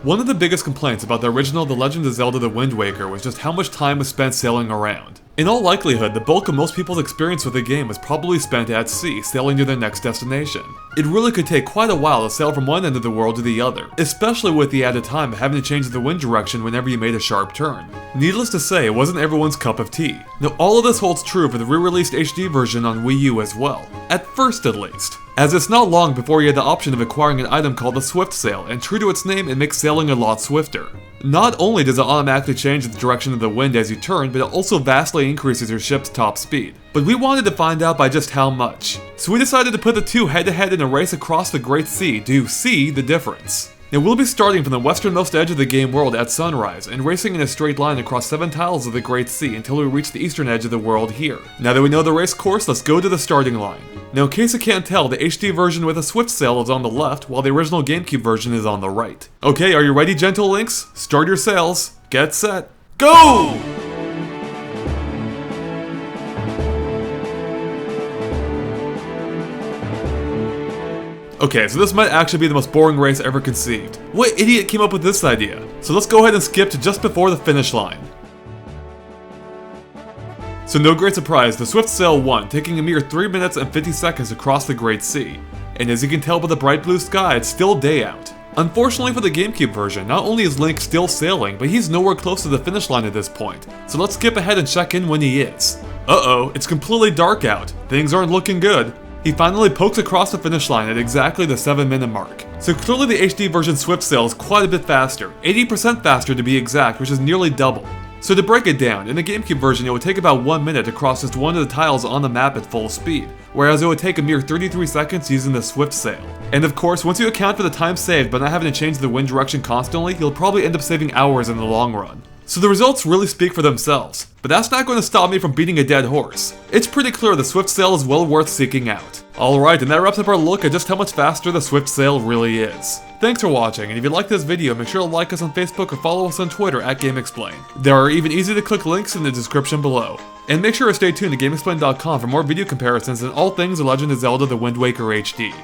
One of the biggest complaints about the original The Legend of Zelda The Wind Waker was just how much time was spent sailing around. In all likelihood, the bulk of most people's experience with the game was probably spent at sea, sailing to their next destination. It really could take quite a while to sail from one end of the world to the other, especially with the added time of having to change the wind direction whenever you made a sharp turn. Needless to say, it wasn't everyone's cup of tea. Now all of this holds true for the re-released HD version on Wii U as well, at first at least. As it's not long before you had the option of acquiring an item called the Swift Sail, and true to its name, it makes sailing a lot swifter. Not only does it automatically change the direction of the wind as you turn, but it also vastly increases your ship's top speed. But we wanted to find out by just how much. So we decided to put the two head-to-head in a race across the Great Sea to see the difference. Now we'll be starting from the westernmost edge of the game world at sunrise, and racing in a straight line across 7 tiles of the Great Sea until we reach the eastern edge of the world here. Now that we know the race course, let's go to the starting line. Now in case you can't tell, the HD version with a Swift Sail is on the left, while the original GameCube version is on the right. Okay, are you ready, gentle links? Start your sails, get set, go! Okay, so this might actually be the most boring race ever conceived. What idiot came up with this idea? So let's go ahead and skip to just before the finish line. So no great surprise, the Swift Sail won, taking a mere 3 minutes and 50 seconds across the Great Sea. And as you can tell by the bright blue sky, it's still day out. Unfortunately for the GameCube version, not only is Link still sailing, but he's nowhere close to the finish line at this point. So let's skip ahead and check in when he is. Uh-oh, it's completely dark out. Things aren't looking good. He finally pokes across the finish line at exactly the 7-minute mark. So clearly the HD version Swift Sail is quite a bit faster, 80% faster to be exact, which is nearly double. So to break it down, in the GameCube version it would take about 1 minute to cross just one of the tiles on the map at full speed, whereas it would take a mere 33 seconds using the Swift Sail. And of course, once you account for the time saved by not having to change the wind direction constantly, you'll probably end up saving hours in the long run. So the results really speak for themselves, but that's not going to stop me from beating a dead horse. It's pretty clear the Swift Sail is well worth seeking out. Alright, and that wraps up our look at just how much faster the Swift Sail really is. Thanks for watching, and if you liked this video, make sure to like us on Facebook or follow us on Twitter at GameXplain. There are even easy to click links in the description below. And make sure to stay tuned to GameXplain.com for more video comparisons and all things The Legend of Zelda The Wind Waker HD.